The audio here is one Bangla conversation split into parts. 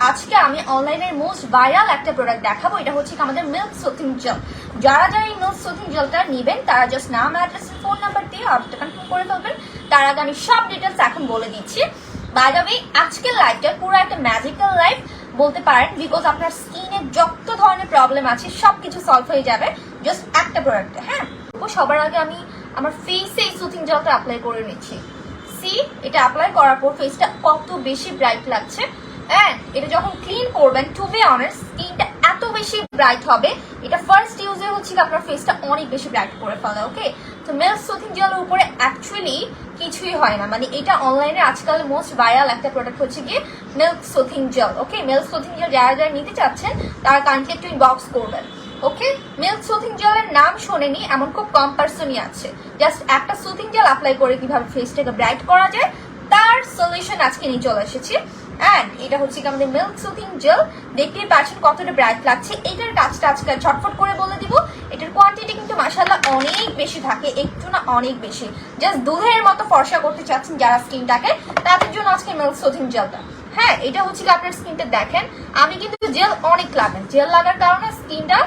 আজকে আমি অনলাইনের মোস্ট ভাইরাল একটা প্রোডাক্ট দেখাবো। এটা হচ্ছে আমাদের মিল্ক সুথিং জেল। যারা যারা এই মিল্ক সুথিং জেলটা নেবেন তারা জাস্ট নাম, অ্যাড্রেস, ফোন নাম্বার দিয়ে অর্ডারটা কনফার্ম করে ফেলবেন। তার আগে আমি সব ডিটেলস এখন বলে দিচ্ছি। বাই দ্য ওয়ে, আজকের লাইভটা পুরো একটা ম্যাজিক্যাল লাইভ বলতে পারেন, বিকজ আপনার স্কিনে যত ধরনের প্রবলেম আছে সবকিছু সলভ হয়ে যাবে জাস্ট একটা প্রোডাক্টে। হ্যাঁ, সবার আগে আমি আমার ফেসে এই সুথিং জেলটা অ্যাপ্লাই করে নিচ্ছি। সি, এটা অ্যাপ্লাই করার পর ফেসটা কত বেশি ব্রাইট লাগছে। হ্যাঁ, এটা যখন ক্লিন করবেন, টু বি অনেস্ট, স্কিনটা এত বেশি ব্রাইট হবে। এটা ফার্স্ট ইউজে হচ্ছে আপনার ফেসটা অনেক বেশি ব্রাইট করে ফেলে। ওকে, তো মিল্ক সুথিং জেলের উপরে অ্যাকচুয়ালি কিছুই হয় না, মানে এটা অনলাইনে আজকাল মোস্ট ভাইরাল একটা প্রোডাক্ট হচ্ছে গিয়ে মিল্ক সুথিং জেল। ওকে, মিল্ক সুথিং জেল যারা যারা নিতে চাচ্ছেন তারা কাইন্ডলি একটু ইনবক্স করবেন। ওকে, মিল্ক সুথিং জেলের নাম শোনেনি এমন খুব কম পার্সনই আছে। জাস্ট একটা সুথিং জেল অ্যাপ্লাই করে কিভাবে ফেসটাকে ব্রাইট করা যায় তার সলিউশন আজকে নিয়ে চলে এসেছি। অ্যান্ড এটা হচ্ছে আমাদের মিল্ক সুথিং জেল। দেখতেই পাচ্ছেন কতটা ব্রাইট লাগছে। এটার কাজটা আজকে ঝটফট করে বলে দিব। এটার কোয়ান্টিটি কিন্তু মাশাআল্লাহ অনেক বেশি থাকে, একটু না অনেক বেশি। জাস্ট দুধের মতো ফর্সা করতে চাচ্ছেন যারা স্কিনটাকে, তাদের জন্য আজকে মিল্ক সুথিং জেলটা। হ্যাঁ, এটা হচ্ছে আপনার স্কিনটা দেখেন, আমি কিন্তু জেল অনেক লাগাই। জেল লাগার কারণে স্কিনটা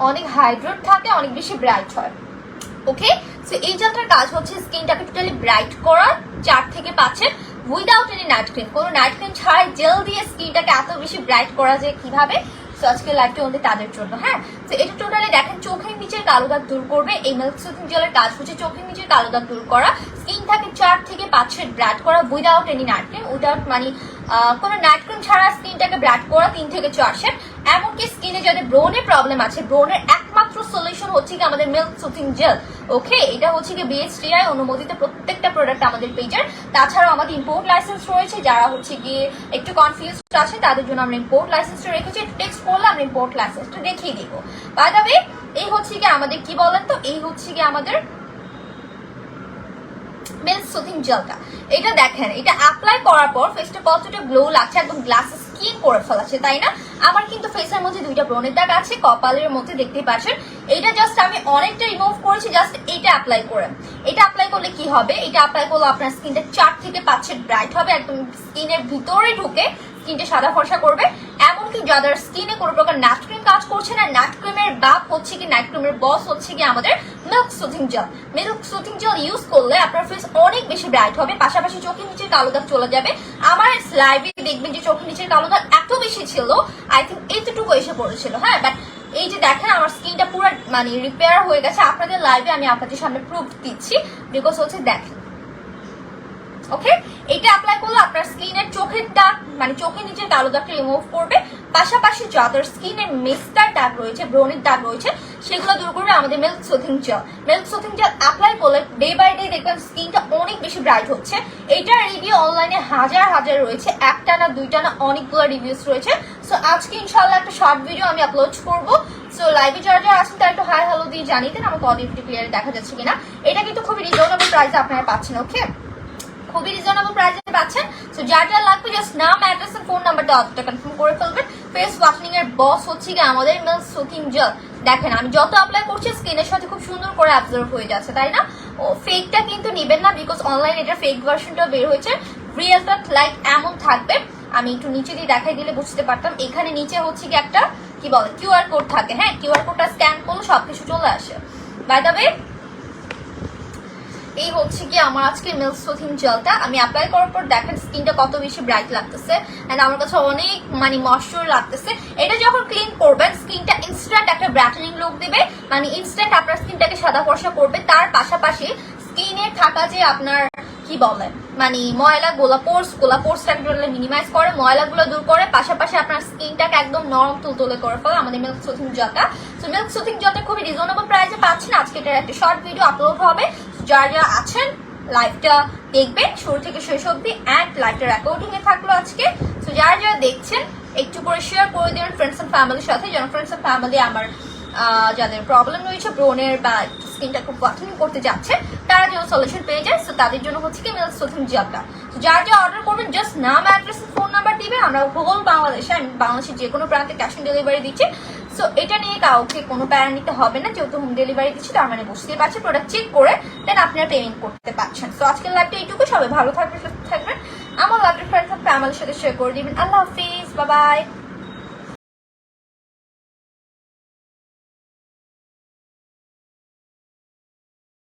অনেক হাইড্রেট থাকে, অনেক বেশি ব্রাইট হয়। ওকে, সো এই জেলটার কাজ হচ্ছে স্কিনটাকে টোটালি ব্রাইট করা 4 থেকে 5 উইদাউট এনি নাইট ক্রিম। কোনো নাইট ক্রিম ছাড়াই জেল দিয়ে স্কিনটাকে এত বেশি ব্রাইট করা যায় কিভাবে, সো আজকে লাইভটা অনলি তাদের জন্য। হ্যাঁ, তো এটা টোটালি দেখেন চোখের নিচের কালো দাগ দূর করবে। এই মিল্ক সুথিং জেলের কাজ হচ্ছে চোখের নিচের কালো দাগ দূর করা, স্কিনটাকে 4 থেকে 5 শেড ব্রাইট করা without any night cream. Without মানে কোনো নাইট ক্রিম ছাড়া স্কিনটাকে ব্রাইট করা 3 থেকে 4 শেড। এমনকি স্কিনে যাদের ব্রোনের প্রবলেম আছে, ব্রোনের একমাত্র সলিউশন হচ্ছে কি আমাদের মিল্ক সুথিং জেল। ওকে, এটা হচ্ছে কি BSTI অনুমোদিত প্রত্যেকটা প্রোডাক্ট আমাদের পেজের। তাছাড়াও আমাদের ইম্পোর্ট লাইসেন্স রয়েছে। যারা হচ্ছে গিয়ে একটু কনফিউজড আছে তাদের জন্য আমরা ইম্পোর্ট লাইসেন্সটা রেখেছি। একটু টেক্সট করলে আমরা ইম্পোর্ট লাইসেন্সটা দেখিয়ে দিব। বাই দ্য ওয়ে, এই হচ্ছে কি আমাদের কি বলেন তো, এই হচ্ছে কি আমাদের মিল্ক সুথিং জেলটা। এটা দেখেন, এটা অ্যাপ্লাই করার পর ফেসটা কতটা গ্লো লাগছে, একদম গ্লাস স্কিন করে ফেলাচ্ছে, তাই না? আমার কিন্তু ফেসের মধ্যে 2টা ব্রণের দাগ আছে, কপালের মধ্যে দেখতেই পাচ্ছেন। এটা জাস্ট আমি অনেকটা রিমুভ করেছি জাস্ট এটা অ্যাপ্লাই করে। এটা অ্যাপ্লাই করলে কি হবে, এটা অ্যাপ্লাই করলে আপনার স্কিনটা 4 থেকে 5 শেড ব্রাইট হবে, একদম স্কিনের ভিতরে ঢুকে স্কিনটা সাদা ফর্সা করবে। এমনকি যাদের স্কিনে কোনো প্রকার নাইট ক্রিম কাজ করছে না, নাইট ক্রিমের বাপ হচ্ছে কি, নাইট ক্রিমের বস হচ্ছে কি আমাদের milk soothing jail. Milk soothing jail use করলে আপনার ফেস অনেক বেশি ব্রাইট হবে, পাশাপাশি চোখের নিচের কালো দাগ চলে যাবে। আমার লাইভে দেখবেন যে চোখের নিচের কালো দাগ এত বেশি ছিল, আই থিঙ্ক এতটুকু এসে পড়েছিল। হ্যাঁ, বাট এই যে দেখেন আমার স্কিনটা পুরো মানে রিপেয়ার হয়ে গেছে। আপনাদের লাইভে আমি আপনাদের সামনে প্রুফ দিচ্ছি, বিকজ হচ্ছে দেখেন। ওকে, এটা অ্যাপ্লাই করলে আপনার স্কিনের চোখের দাগ মানে চোখের নিচের কালো দাগটা রিমুভ করবে, পাশাপাশি যাদের স্কিনের মেস্টার দাগ রয়েছে, ব্রণের দাগ রয়েছে, সেগুলো দূর করবে আমাদের milk soothing jail. Milk soothing jail apply করলে ডে বাই ডে দেখবেন স্কিনটা অনেক বেশি ব্রাইট হচ্ছে। এটার রিভিউ অনলাইনে হাজার হাজার রয়েছে, একটা না দুইটা না অনেকগুলো রিভিউস রয়েছে। সো আজকে ইনশাআল্লাহ একটা শর্ট ভিডিও আমি আপলোড করবো। সো লাইভে যারা যারা আসেন তারা একটু হাই হ্যালো দিয়ে জানিয়ে দেন আমাকে অডিওটি ক্লিয়ার দেখা যাচ্ছে কিনা। এটা কিন্তু খুবই রিজনেবল প্রাইসে আপনারা পাচ্ছেন। ওকে, খুবই রিজনেবল প্রাইসে পাচ্ছেন। সো যার যা লাগবে জাস্ট নাম, অ্যাড্রেস, ফোন নাম্বারটা অতটা কনফার্ম করে ফেলবেন। ফেস ওয়াশনিং এর বস হচ্ছে কি আমাদের মিল্ক সুথিং জেল। দেখেন আমি যত অ্যাপ্লাই করছি স্কিনের সাথে খুব সুন্দর করে অ্যাবজর্ব হয়ে যাচ্ছে, তাই না? ও ফেকটা কিন্তু নেবেন না, বিকজ অনলাইন এটা ফেক ভার্সনটা বের হয়েছে। রিয়েলটা লাইক এমন থাকবে, আমি একটু নিচে দিয়ে দেখাই দিলে বুঝতে পারতাম। এখানে নিচে হচ্ছে কি একটা কি বলে কিউআর কোড থাকে। হ্যাঁ, কিউআর কোডটা স্ক্যান করলে সবকিছু চলে আসে। বাই দ্য ওয়ে, এই হচ্ছে কি আমার আজকে মিল্ক সুথিং জেলটা। আমি অ্যাপ্লাই করার পর দেখেন স্কিনটা কত বেশি ব্রাইট লাগতেছে, এন্ড আমার কাছে অনেক মানে ময়শ্চার লাগতেছে। এটা যখন ক্লিন করবেন স্কিনটা ইনস্ট্যান্ট একটা ব্রাইটেনিং লুক দিবে, মানে ইনস্ট্যান্ট আপনার স্কিনটাকে সাদা ফর্সা করবে। তার পাশাপাশি স্কিনে থাকা যে আপনার কি বলে মানে ময়লাগুলো, পোর্সটাকে মিনিমাইজ করে, ময়লাগুলো দূর করে, পাশাপাশি আপনার স্কিনটাকে একদম নরম তুলতুলে করে ফেলে আমাদের মিল্ক সুথিং জেলটা। সো মিল্ক সুথিং জেলটা খুবই রিজনেবল প্রাইসে পাচ্ছেন। আজকে এটার একটা শর্ট ভিডিও আপলোড হবে। যারা যারা আছেন লাইভটা দেখবেন শুরু থেকে শেষ অব্দি, অ্যান্ড লাইভটা রেকর্ডিং এ থাকলো আজকে। সো যারা যারা দেখছেন একটু করে শেয়ার করে দেবেন ফ্রেন্ডস এন্ড ফ্যামিলির সাথে, যেন ফ্রেন্ডস এন্ড ফ্যামিলি আমার যাদের প্রবলেম রয়েছে ব্রোনের বা স্কিনটা খুব গঠন করতে যাচ্ছে তারা যেন সলিউশন পেয়ে যায়। সো তাদের জন্য হচ্ছে কি মিল্ক সুথিং জেলটা। যারা যা অর্ডার করবেন জাস্ট নাম, অ্যাড্রেস, ফোন নাম্বার দিবেন। আমরা হোল বাংলাদেশের যে কোনো প্রান্তে ক্যাশ অন ডেলিভারি দিচ্ছি। সো এটা নিয়ে কাউকে কোনো প্যারা নিতে হবে না, যেহেতু হোম ডেলিভারি দিচ্ছি তার মানে বুঝতেই পারছি প্রোডাক্ট চেক করে দেন আপনারা পেমেন্ট করতে পারছেন। সো আজকের লাইভটা এইটুকু। সবাই ভালো থাকবেন, সুস্থ থাকবেন। আমার লাভলি ফ্রেন্ডস ফ্যামিলির সাথে শেয়ার করে দিবেন। আল্লাহ হাফিজ, বাই বাই।